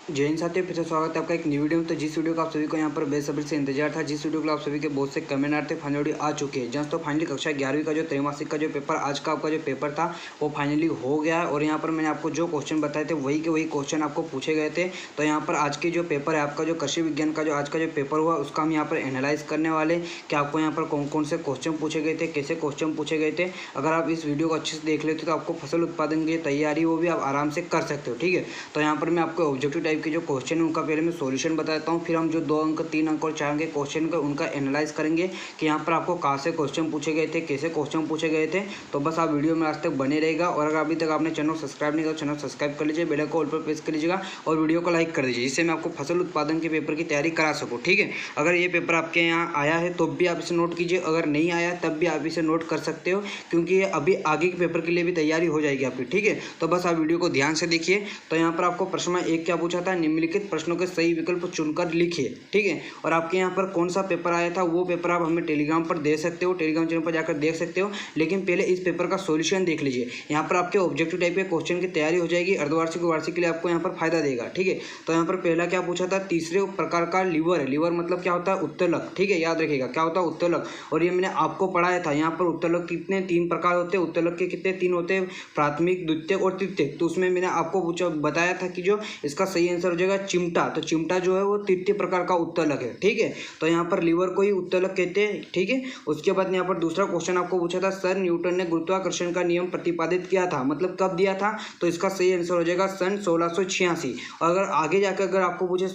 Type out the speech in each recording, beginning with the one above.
जय हिंद साथियों, फिर से स्वागत है आपका एक न्यू वीडियो में। तो जिस वीडियो का आप सभी को यहाँ पर बेसब्री से इंतजार था, जिस वीडियो के लिए आप सभी के बहुत से कमेंट आते थे, फाइनली आ चुके हैं। जस्ट तो फाइनली कक्षा 11वीं का जो त्रैमासिक का जो पेपर आज का आपका जो पेपर था वो फाइनली हो गया है। और यहाँ पर मैंने आपको जो क्वेश्चन बताए थे वही के वही क्वेश्चन आपको पूछे गए थे। तो यहाँ पर आज के जो पेपर है आपका जो कृषि विज्ञान का जो आज का जो पेपर हुआ उसका हम यहाँ पर एनालाइज करने वाले कि आपको यहाँ पर कौन कौन से क्वेश्चन पूछे गए थे, कैसे क्वेश्चन पूछे गए थे। अगर आप इस वीडियो को अच्छे से देख लेते तो आपको फसल उत्पादन की तैयारी वो भी आप आराम से कर सकते हो। ठीक है, तो यहाँ पर मैं आपको ऑब्जेक्टिव टाइप के जो क्वेश्चन है का पहले मैं सॉल्यूशन बताता हूँ, फिर हम जो 2 अंक 3 अंक और 4 अंक के क्वेश्चन का उनका एनालाइज करेंगे कि यहाँ पर आपको कहाँ से क्वेश्चन पूछे गए थे, कैसे क्वेश्चन पूछे गए थे। तो बस आप वीडियो में आज तक बने रहेगा। और अगर अभी तक आपने चैनल सब्सक्राइब नहीं किया तो चैनल सब्सक्राइब कर लीजिए, बेल आइकन ऑल पर प्रेस कर लीजिएगा और वीडियो को लाइक कर दीजिए, जिससे मैं आपको फसल उत्पादन के पेपर की तैयारी करा सकूँ। ठीक है, अगर ये पेपर आपके यहाँ आया है तो भी आप इसे नोट कीजिए, अगर नहीं आया तब भी आप इसे नोट कर सकते हो, क्योंकि ये अभी आगे के पेपर के लिए भी तैयारी हो जाएगी आपकी। ठीक है, तो बस आप वीडियो को ध्यान से देखिए। तो यहाँ पर आपको प्रश्न में 1 क्या पूछा था, निम्नलिखित प्रश्नों के सही विकल्प चुनकर लिखिए। ठीक है, और आपके यहाँ पर कौन सा पेपर आया था वो पेपर आप हमें टेलीग्राम पर दे सकते हो, टेलीग्राम चैनल पर जाकर देख सकते हो। लेकिन पहले इस पेपर का सॉल्यूशन देख लीजिए। यहाँ पर आपके ऑब्जेक्टिव टाइप के क्वेश्चन की तैयारी हो जाएगी, अर्धवार्षिक वार्षिक के लिए आपको यहाँ पर फायदा देगा। ठीक है, तो यहाँ पर पहला क्या पूछा था, तीसरे प्रकार का लीवर है। लीवर मतलब क्या होता है, उत्तोलक। ठीक है, याद रखिएगा क्या होता है उत्तोलक। और ये मैंने आपको पढ़ाया था। यहाँ पर उत्तोलक कितने 3 प्रकार होते हैं, उत्तोलक के कितने 3 होते हैं, प्राथमिक, द्वितीयक और तृतीयक। तो उसमें मैंने आपको बताया था कि जो इसका सही आंसर हो जाएगा चिमटा। तो चिमटा जो है वो तृतीय प्रकार का उत्तोलक है। ठीक है, तो यहाँ पर लीवर को ही उत्तोलक कहते हैं। ठीक है, उसके बाद यहाँ पर दूसरा क्वेश्चन आपको पूछा था, सर न्यूटन ने गुरुत्वाकर्षण का नियम प्रतिपादित किया था, मतलब कब दिया था। तो इसका सही आंसर हो जाएगा सन 1686। और अगर आगे जाकर अगर आपको पूछे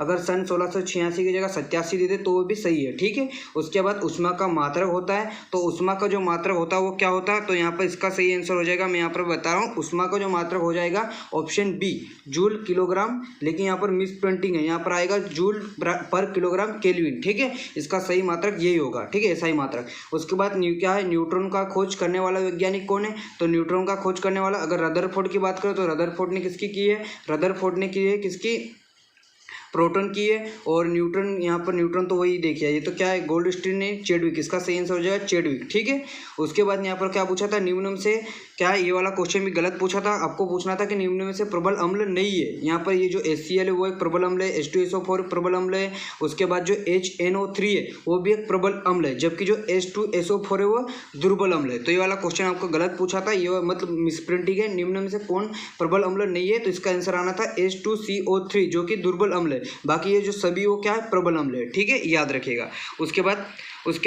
अगर सन 1686 की जगह 87 दे दे तो वो भी सही है। ठीक है, उसके बाद उष्मा का मात्रक होता है। तो उष्मा का जो मात्रक होता है वो क्या होता है, तो यहाँ पर इसका सही आंसर हो जाएगा, मैं यहाँ पर बता रहा हूँ, उष्मा का जो मात्रक हो जाएगा ऑप्शन बी, जूल किलोग्राम। लेकिन यहाँ पर मिस प्रिंटिंग है, यहाँ पर आएगा जूल पर किलोग्राम केल्विन। ठीक है, इसका सही मात्रक यही होगा। ठीक है, सही मात्रक। उसके बाद क्या है, न्यूट्रॉन का खोज करने वाला वैज्ञानिक कौन है, तो न्यूट्रॉन का खोज करने वाला अगर रदरफोर्ड की बात करें तो रदरफोर्ड ने किसकी की है, रदरफोर्ड ने की है किसकी, प्रोटॉन की है। और न्यूट्रॉन, यहाँ पर न्यूट्रॉन तो वही देखिए, ये तो क्या है, गोल्डस्टीन ने चेडविक, इसका सही आंसर हो जाएगा चेडविक। ठीक है, उसके बाद यहाँ पर क्या पूछा था, निम्न में से क्या है, ये वाला क्वेश्चन भी गलत पूछा था। आपको पूछना था कि निम्न में से प्रबल अम्ल नहीं है। यहाँ पर ये जो HCl है वो एक प्रबल अम्ल है, H2SO4 प्रबल अम्ल है। उसके बाद जो HNO3 है वो भी एक प्रबल अम्ल है, जबकि जो H2SO4 है वो दुर्बल अम्ल है। तो ये वाला क्वेश्चन आपको गलत पूछा था, ये मतलब मिसप्रिंटिंग है। निम्न में से कौन प्रबल अम्ल नहीं है, तो इसका आंसर आना था H2CO3 जो कि दुर्बल अम्ल है। बाकी ये जो सभी वो क्या है, प्रबल अम्ल है। ठीक है, याद रखिएगा। उसके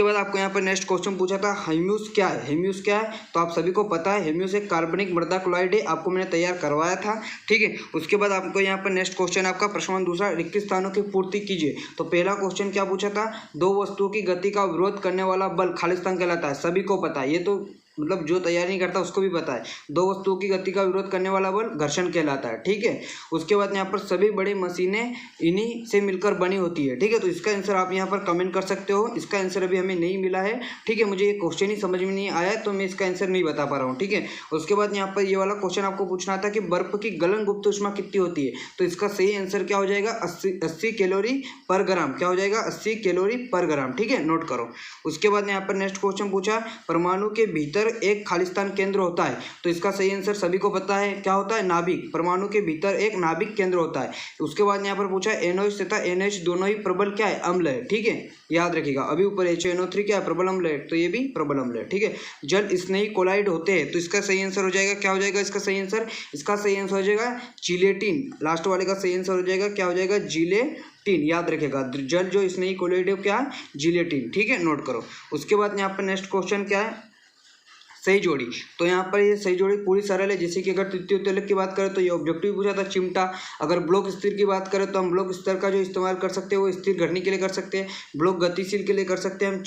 बाद आपको यहाँ पर नेक्स्ट क्वेश्चन पूछा था, ह्यूमस क्या है। ह्यूमस क्या है, तो आप सभी को पता है, ह्यूमस एक कार्बनिक मृदा क्लोराइड है, आपको मैंने तैयार करवाया था। ठीक है, उसके बाद आपको यहाँ पर नेक्स्ट क्वेश्चन आपका प्रश्न दूसरा, रिक्त स्थानों की पूर्ति कीजिए। तो पहला क्वेश्चन क्या पूछा था, 2 वस्तुओं की गति का विरोध करने वाला बल खाली स्थान कहलाता है। सभी को पता है, ये तो मतलब जो तैयारी नहीं करता उसको भी पता है, 2 वस्तुओं की गति का विरोध करने वाला बल घर्षण कहलाता है। ठीक है, उसके बाद यहाँ पर सभी बड़ी मशीनें इन्हीं से मिलकर बनी होती है। ठीक है, तो इसका आंसर आप यहाँ पर कमेंट कर सकते हो। इसका आंसर अभी हमें नहीं मिला है। ठीक है, मुझे ये क्वेश्चन ही समझ में नहीं आया तो मैं इसका आंसर नहीं बता पा रहा हूँ। ठीक है, उसके बाद यहाँ पर ये वाला क्वेश्चन आपको पूछना था कि बर्फ की गलन गुप्त ऊष्मा कितनी होती है। तो इसका सही आंसर क्या हो जाएगा, 80 कैलोरी पर ग्राम। क्या हो जाएगा, 80 कैलोरी पर ग्राम। ठीक है, नोट करो। उसके बाद यहाँ पर नेक्स्ट क्वेश्चन पूछा, परमाणु के भीतर एक खालिस्तान केंद्र होता है। तो इसका सही आंसर सभी को पता है, क्या होता है, नाभिक। परमाणु के भीतर एक नाभिक केंद्र होता है। उसके बाद यहाँ पर पूछा, NOH तथा NH दोनों ही प्रबल क्या है, अम्ल है। ठीक है, याद रखिएगा। अभी ऊपर HNO3 क्या है, प्रबल अम्ल है, तो ये भी प्रबल अम्ल है। ठीक है, जल स्नेही कोलाइड होते हैं। तो इसका सही आंसर हो जाएगा, क्या हो जाएगा इसका सही आंसर, इसका सही आंसर हो जाएगा जिलेटिन। लास्ट वाले का सही आंसर हो जाएगा, क्या हो जाएगा, जिलेटिन। याद रखेगा, जल जो स्नेही कोलाइड है क्या है, जिलेटिन। ठीक है, नोट करो। उसके बाद यहाँ पर नेक्स्ट क्वेश्चन क्या है, सही जोड़ी। तो यहाँ पर ये सही जोड़ी पूरी सरल है। जैसे कि अगर तृतीय उत्तोलक की बात करें तो ये ऑब्जेक्टिव पूछा था चिमटा। अगर ब्लॉक स्थिर की बात करें तो हम ब्लॉक स्तर का जो इस्तेमाल कर सकते हैं वो स्थिर घटनी के लिए कर सकते हैं, ब्लॉक गतिशील के लिए कर सकते हैं हम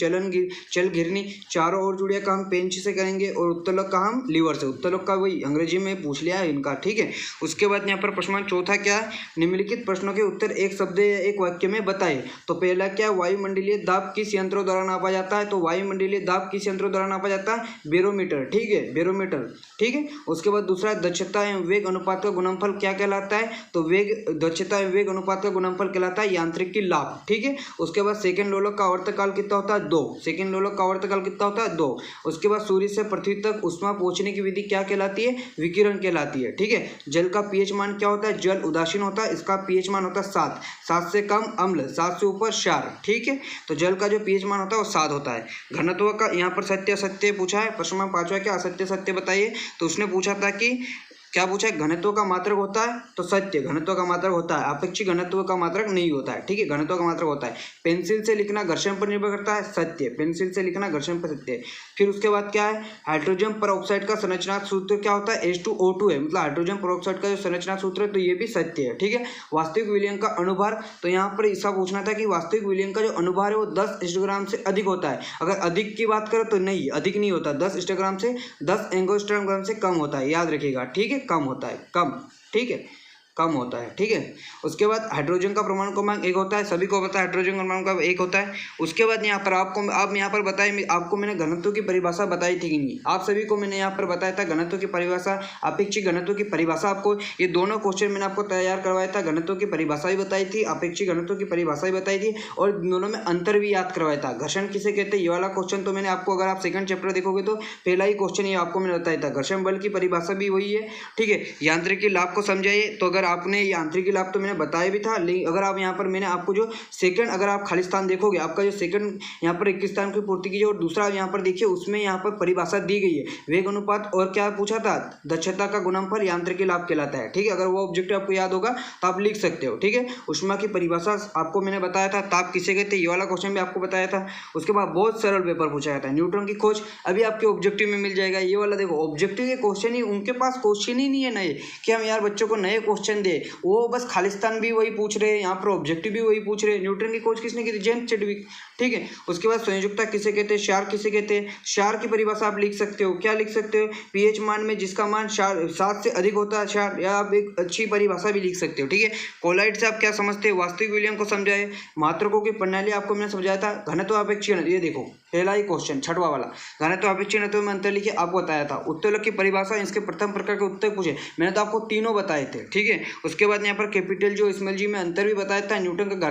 चल घिरनी। चारों ओर जुड़िया का हम पेंच से करेंगे और उत्तोलक का हम लीवर से। उत्तोलक का वही अंग्रेजी में पूछ लिया है इनका। ठीक है, उसके बाद यहाँ पर प्रश्न चौथा क्या है, निम्नलिखित प्रश्नों के उत्तर एक शब्द या एक वाक्य में बताए। तो पहला क्या, वायुमंडलीय दाब किस यंत्रों द्वारा नापा जाता है। तो वायुमंडलीय दाब किस यंत्रों द्वारा नापा जाता है, बैरोमीटर। बैरोमीटर, ठीक है, बैरोमीटर, ठीक है। उसके बाद दूसरा दक्षता एवं वेग अनुपात का गुणनफल क्या कहलाता है, तो वेग दक्षता एवं वेग अनुपात का गुणनफल कहलाता है यांत्रिकी लाभ, ठीक है। उसके बाद सेकंड लोलक का आवर्तकाल कितना होता है, 2। सेकंड लोलक का आवर्तकाल कितना होता है, 2। उसके बाद सूर्य से पृथ्वी तक ऊष्मा पहुंचने की विधि क्या कहलाती है, विकिरण कहलाती है, ठीक है। जल का पीएच मान क्या होता है, जल उदासीन होता है, इसका पीएच मान होता है 7। 7 से कम अम्ल, 7 से ऊपर क्षार, ठीक है। तो जल का जो पीएच मान होता है वो 7 होता है। घनत्व का यहाँ पर सत्य असत्य पूछा है, प्रश्न नंबर 5 क्या असत्य सत्य बताइए। तो उसने पूछा था कि क्या पूछा है, घनत्व का मात्रक होता है, तो सत्य घनत्व का मात्रक होता है, अपेक्षित घनत्व का मात्रक नहीं होता है, ठीक है, घनत्व का मात्रक होता है। पेंसिल से लिखना घर्षण पर निर्भर करता है, सत्य, पेंसिल से लिखना घर्षण पर सत्य। फिर उसके बाद क्या है, हाइड्रोजन परऑक्साइड का संरचनात्मक सूत्र क्या होता है, H2O2 है, मतलब हाइड्रोजन परऑक्साइड का जो संरचनात्मक सूत्र है, तो ये भी सत्य है, ठीक है। वास्तविक विलयन का अनुभार, तो यहाँ पर इसका पूछना था कि वास्तविक विलयन का जो अनुभार है वो 10 इंस्टाग्राम से अधिक होता है। अगर अधिक की बात करें तो नहीं, अधिक नहीं होता, 10 इंस्टाग्राम से 10 एंगस्ट्रॉम से कम होता है, याद रखिएगा, ठीक है, कम होता है, कम, ठीक है, कम होता है, ठीक है। उसके बाद हाइड्रोजन का परमाणु क्रमांक 1 होता है, सभी को पता है हाइड्रोजन का परमाणु क्रमांक 1 होता है। उसके बाद यहाँ पर आप यहाँ पर बताइए, आपको मैंने घनत्व की परिभाषा बताई थी कि नहीं, आप सभी को मैंने यहाँ पर बताया था घनत्व की परिभाषा, अपेक्षित घनत्व की परिभाषा। आपको ये दोनों क्वेश्चन मैंने आपको तैयार करवाया था, घनत्व की परिभाषा भी बताई थी, अपेक्षित घनत्व की परिभाषा भी बताई थी, और दोनों में अंतर भी याद करवाया था। घर्षण किसे कहते हैं, ये वाला क्वेश्चन तो मैंने आपको, अगर आप सेकंड चैप्टर देखोगे तो पहला ही क्वेश्चन ये आपको मैंने बताया था। घर्षण बल की परिभाषा भी वही है, ठीक है। यांत्रिकी लाभ को समझाइए, तो अगर आपने यांत्रिकी लाभ तो मैंने बताया भी था, लेकिन अगर आप यहाँ पर मैंने आपको जो सेकंड, अगर आप खाली स्थान देखोगे, आपका जो सेकंड यहाँ पर 21 स्थान की पूर्ति कीजिए, और दूसरा यहाँ पर देखिए, उसमें यहाँ पर परिभाषा दी गई है, वेग अनुपात और क्या पूछा था, दक्षता का गुणनफल यांत्रिकी लाभ कहलाता है, ठीक है। अगर वो ऑब्जेक्टिव आपको याद होगा तो आप लिख सकते हो, ठीक है। ऊष्मा की परिभाषा आपको मैंने बताया था, ताप किसे कहते हैं, ये वाला क्वेश्चन भी आपको बताया था। उसके बाद बहुत सरल पेपर पूछा जाता है, न्यूट्रॉन की खोज अभी आपके ऑब्जेक्टिव में मिल जाएगा। ये वाला देखो, ऑब्जेक्टिव के क्वेश्चन ही, उनके पास क्वेश्चन ही नहीं है नए कि हम यार बच्चों को नए क्वेश्चन दे, वो बस खालिस्तान भी वही पूछ रहे हैं, यहाँ पर ऑब्जेक्टिव भी वही पूछ रहे हैं। न्यूटन की खोज किसने की थी, जेम्स चैडविक, ठीक है। उसके बाद संयोजकता किसे कहते हैं, क्षार किसे कहते हैं, क्षार की परिभाषा आप लिख सकते हो, क्या लिख सकते हो, पीएच मान में जिसका मान 7 से अधिक होता है क्षार, या आप एक अच्छी परिभाषा भी लिख सकते हो, ठीक है। कोलाइड से आप क्या समझते हो, वास्तविक विलयन को समझाए, मात्रकों की प्रणाली आपको मैंने समझाया था। घनत्व अपेक्षित, ये देखो पहला ही क्वेश्चन, छठवां वाला, घनत्व अपेक्षित घनत्व में अंतर लिखिए, आपको बताया था। उत्तोलक की परिभाषा, इसके प्रथम प्रकार के उत्तर पूछे, मैंने तो आपको तीनों बताए थे, ठीक है। उसके बाद यहाँ पर कैपिटल जो स्मॉल जी में अंतर भी बताया था, न्यूटन का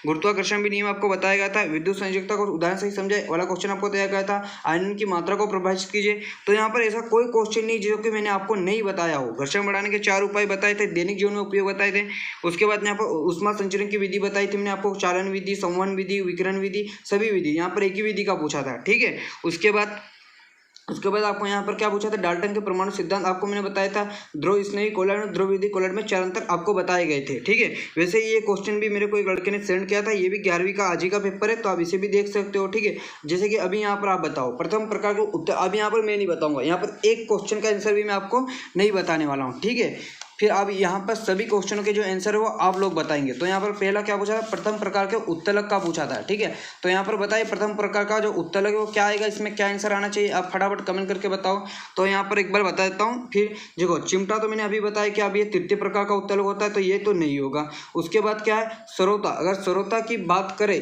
गुरुत्वाकर्षण भी नियम आपको बताया गया था। विद्युत संयोजकता को उदाहरण से ही समझाए वाला क्वेश्चन आपको दिया गया था। आयनन की मात्रा को परिभाषित कीजिए, तो यहाँ पर ऐसा कोई क्वेश्चन नहीं जो कि मैंने आपको नहीं बताया हो। घर्षण बढ़ाने के 4 उपाय बताए थे, दैनिक जीवन में उपयोग बताए थे। उसके बाद यहाँ पर ऊष्मा संचरण की विधि बताई थी मैंने आपको, चालन विधि, संवहन विधि, विकिरण विधि, सभी विधि यहाँ पर एक ही विधि का पूछा था, ठीक है। उसके बाद आपको यहाँ पर क्या पूछा था, डाल्टन के परमाणु सिद्धांत आपको मैंने बताया था। ध्रुव स्नेही कोलॉइड, ध्रुव विधि कोलॉइड में 4 अंतर आपको बताए गए थे, ठीक है। वैसे ये क्वेश्चन भी मेरे को एक लड़के ने सेंड किया था, ये भी 11वीं का आज ही का पेपर है, तो आप इसे भी देख सकते हो, ठीक है। जैसे कि अभी यहाँ पर आप बताओ प्रथम प्रकार के उत्तर, अब यहाँ पर मैं नहीं बताऊंगा, यहाँ पर एक क्वेश्चन का आंसर भी मैं आपको नहीं बताने वाला हूँ, ठीक है। फिर अब यहाँ पर सभी क्वेश्चनों के जो आंसर है वो आप लोग बताएंगे। तो यहाँ पर पहला क्या पूछा था, प्रथम प्रकार के उत्तलक का पूछा था, ठीक है। तो यहाँ पर बताइए प्रथम प्रकार का जो उत्तलक है वो क्या आएगा, इसमें क्या आंसर आना चाहिए, आप फटाफट कमेंट करके बताओ। तो यहाँ पर एक बार बता देता हूँ। फिर देखो चिमटा तो मैंने अभी बताया कि अब ये तृतीय प्रकार का उत्तलक होता है, तो ये तो नहीं होगा। उसके बाद क्या है, सरोता, अगर सरोता की बात करें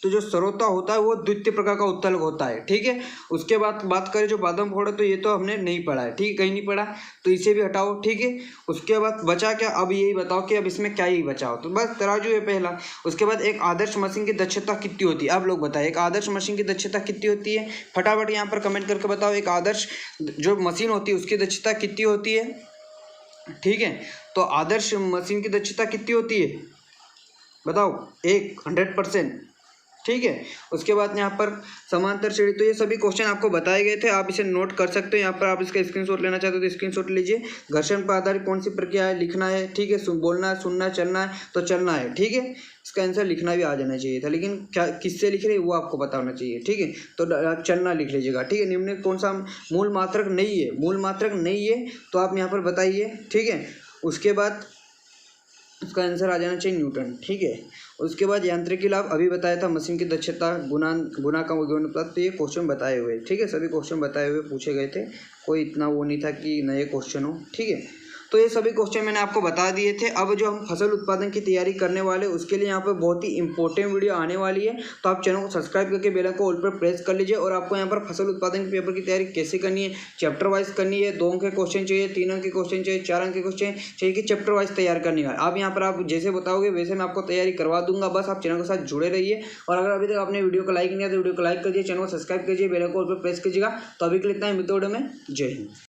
तो जो सरोता होता है वो द्वितीय प्रकार का उत्तलक होता है, ठीक है। उसके बाद बात करें जो बादाम फोड़ है, तो ये तो हमने नहीं पढ़ा है, ठीक है, कहीं नहीं पढ़ा, तो इसे भी हटाओ, ठीक है। उसके बाद बचा क्या, अब यही बताओ कि अब इसमें क्या ही बचा हो, तो बस तराजू है पहला। उसके बाद एक आदर्श मशीन की दक्षता कितनी होती है, आप लोग बताएं एक आदर्श मशीन की दक्षता कितनी होती है, फटाफट यहाँ पर कमेंट करके बताओ। एक आदर्श जो मशीन होती है उसकी दक्षता कितनी होती है, ठीक है। तो आदर्श मशीन की दक्षता कितनी होती है बताओ, 100%, ठीक है। उसके बाद यहाँ पर समांतर श्रेणी, तो ये सभी क्वेश्चन आपको बताए गए थे, आप इसे नोट कर सकते हो। यहाँ पर आप इसका स्क्रीनशॉट लेना चाहते हो तो स्क्रीनशॉट लीजिए। घर्षण पर आधारित कौन सी प्रक्रिया है, लिखना है, ठीक है। बोलना है, सुनना है, चलना है, तो चलना है, ठीक है। इसका आंसर लिखना भी आ जाना चाहिए था, लेकिन क्या किससे लिख रहे हैं वो आपको पता होना चाहिए, ठीक है। तो चलना लिख लीजिएगा, ठीक है। निम्न कौन सा मूल मात्रक नहीं है, मूल मात्रक नहीं है, तो आप यहाँ पर बताइए, ठीक है। उसके बाद उसका आंसर आ जाना चाहिए न्यूटन, ठीक है। उसके बाद यांत्रिकी लाभ अभी बताया था, मशीन की दक्षता, गुना का अनुपात, तो ये क्वेश्चन बताए हुए, ठीक है। सभी क्वेश्चन बताए हुए पूछे गए थे, कोई इतना वो नहीं था कि नए क्वेश्चन हो, ठीक है। तो ये सभी क्वेश्चन मैंने आपको बता दिए थे। अब जो हम फसल उत्पादन की तैयारी करने वाले उसके लिए यहाँ पर बहुत ही इंपॉर्टेंट वीडियो आने वाली है, तो आप चैनल को सब्सक्राइब करके बेल आइकन को ऑल पर प्रेस कर लीजिए। और आपको यहाँ पर फसल उत्पादन के पेपर की तैयारी कैसे करनी है, चैप्टर वाइज करनी है, 2 अंक के क्वेश्चन चाहिए, 3 अंक के क्वेश्चन चाहिए, 4 अंक के क्वेश्चन चाहिए कि चैप्टर वाइज तैयार करनी है। आप यहाँ पर आप जैसे बताओगे वैसे मैं आपको तैयारी करवा दूंगा। बस आप चैनल के साथ जुड़े रहिए। और अगर अभी तक आपने वीडियो को लाइक नहीं किया तो वीडियो को लाइक कीजिए, चैनल को सब्सक्राइब कीजिए, बेल आइकन को ऑल पर प्रेस कीजिएगा। तो अभी के लिए इतना ही, मिलते हैं वीडियो में। जय हिंद।